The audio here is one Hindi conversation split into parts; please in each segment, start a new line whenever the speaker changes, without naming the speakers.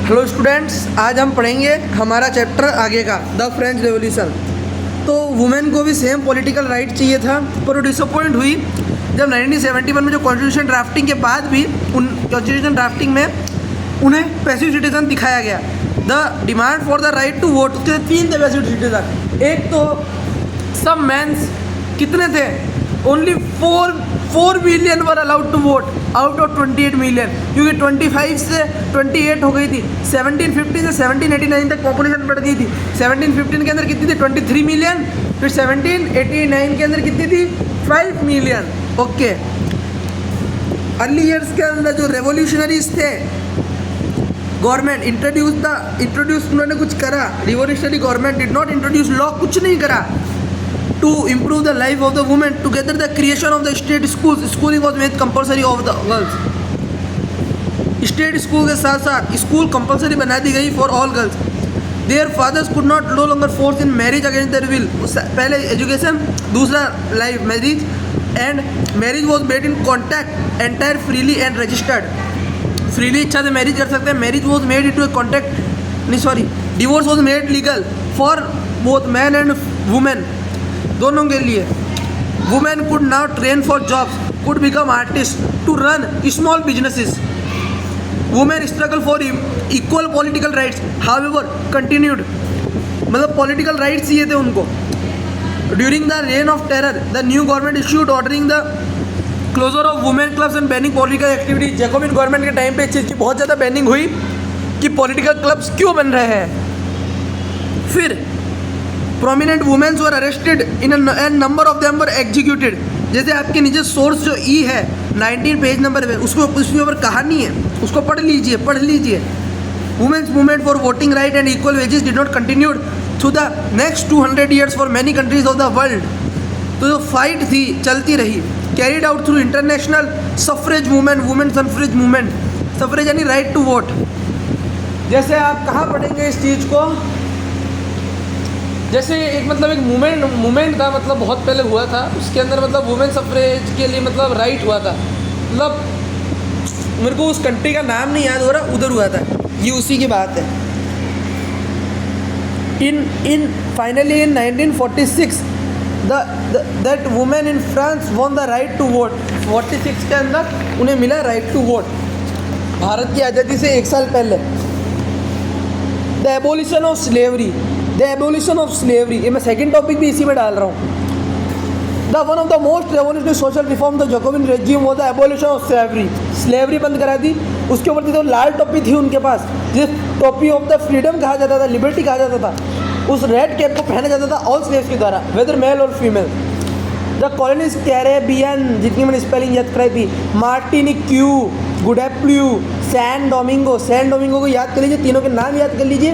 हेलो स्टूडेंट्स, आज हम पढ़ेंगे हमारा चैप्टर आगे का द फ्रेंच रेवोल्यूशन। तो वुमेन को भी सेम पॉलिटिकल राइट चाहिए था, पर वो डिसअपॉइंट हुई जब 1971 में जो कॉन्स्टिट्यूशन ड्राफ्टिंग के बाद भी उन कॉन्स्टिट्यूशन ड्राफ्टिंग में उन्हें पैसिव सिटीजन दिखाया गया। The demand for the right to vote, उसके 3 थे पैसिव सिटीजन। एक तो सब मेंस कितने थे, only 4 million were allowed to vote out of 28 million, क्योंकि 25 से 28 हो गई थी। 1750 से 1789 तक पॉपुलेशन बढ़ गई थी। 1715 के अंदर कितनी थी, 23 मिलियन। फिर 1789 के अंदर कितनी थी, 5 मिलियन। ओके, अर्ली ईयर्स के अंदर जो रेवोल्यूशनरीज थे, गवर्नमेंट इंट्रोड्यूस उन्होंने कुछ करा। Revolutionary government did not introduce law, कुछ नहीं करा to improve the life of the women. Together the creation of the state schools, schooling was made compulsory of the girls. State school के साथ साथ स्कूल कंपलसरी बना दी गई for all girls. Their fathers could not no longer force in marriage against their will. पहले एजुकेशन, दूसरा life marriage, and marriage was made in contact entire freely and registered. Freely इच्छा से मैरिज कर सकते हैं। Marriage was made into a contact, नहीं sorry, divorce was made legal for both man and women, दोनों के लिए। Women could now train for jobs, could become artist, to run small businesses. Women struggle for equal political rights however continued, मतलब पॉलिटिकल राइट्स चाहिए थे उनको। During the reign of terror the new government issued ordering the closure of women clubs and banning political activities. Jacobin government के टाइम पे इस चीज़ की बहुत ज़्यादा बैनिंग हुई कि पॉलिटिकल क्लब्स क्यों बन रहे हैं। फिर prominent womens were arrested in and number of them were executed. जैसे आपके नीचे सोर्स जो ई है 19 पेज नंबर पे, उसको उसके ऊपर कहानी है, उसको पढ़ लीजिए। Womens movement for voting right and equal wages did not continued through the next 200 years for many countries of the world. तो जो फाइट थी चलती रही, carried out through international suffrage movement, women suffrage movement. Suffrage यानी राइट टू वोट। जैसे आप कहाँ पढ़ेंगे इस चीज़ को, जैसे एक मूवमेंट था, मतलब बहुत पहले हुआ था, उसके अंदर मतलब वुमेन सफरेज के लिए मतलब राइट हुआ था। मतलब मेरे को उस कंट्री का नाम नहीं याद हो रहा, उधर हुआ था, ये उसी की बात है। In finally in 1946 that women in France won the right to vote. 46 के अंदर उन्हें मिला राइट टू वोट, भारत की आज़ादी से 1 साल पहले। द एबोलिशन ऑफ स्लेवरी, ये मैं सेकंड टॉपिक भी इसी में डाल रहा हूँ। The one of the most revolutionary social reform the Jacobian regime was the abolition of slavery बंद करा दी। उसके ऊपर तो लाल टोपी थी उनके पास, जिस टोपी ऑफ द फ्रीडम कहा जाता था, लिबर्टी कहा जाता था, उस रेड कैप को पहना जाता था ऑल स्लेव्स के द्वारा, वेदर मेल और फीमेल। द कॉलोनीज कैरेबियन, जितनी मैंने स्पेलिंग याद कराई थी, मार्टिनिक, क्यू, गुडेप्ल्यू, सैन डोमिंगो को याद कर लीजिए, तीनों के नाम याद कर लीजिए।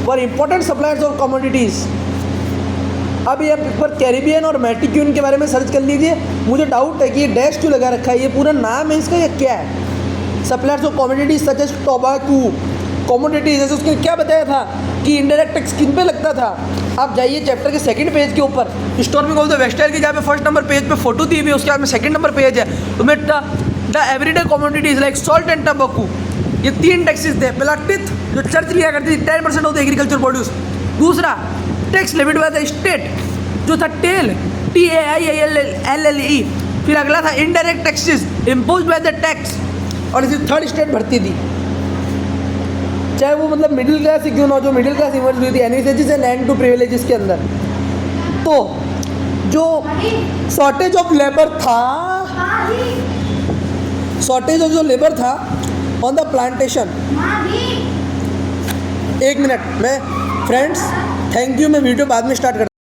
For important suppliers of commodities. अब ये पर कैरिबियन और मैटिक्यून के बारे में सर्च कर लीजिए। मुझे डाउट है कि ये डैश क्यों लगा रखा है, ये पूरा नाम है इसका या क्या है। Suppliers of commodities such as tobacco, commodities, जैसे उसने क्या बताया था कि इनडायरेक्ट टैक्स किन पे लगता था। आप जाइए चैप्टर के सेकंड पेज के ऊपर, स्टोर्मिंग ऑफ द वेस्टाइल की जहाँ पे फर्स्ट नंबर पेज पे फोटो दी हुई है, उसके बाद में सेकंड नंबर पेज है, उसमें the everyday commodities like salt and tobacco, ये 3 टैक्सेस थे। पहला टिथ, जो चर्च लिया करती थी, 10% ऑफ द एग्रीकल्चर प्रोड्यूस। दूसरा tax levied by the state, जो था टेल, TAILLE। फिर अगला था indirect taxes impose by the tax, और इसी थर्ड स्टेट भरती थी, चाहे वो मतलब मिडिल क्लास ही क्यों ना, जो मिडिल क्लास इमर्ज हुई थी advantages and land to privileges के अंदर। तो जो शॉर्टेज ऑफ लेबर था ऑन द प्लांटेशन। 1 मिनट, मैं फ्रेंड्स थैंक यू, मैं वीडियो बाद में स्टार्ट करता हूँ।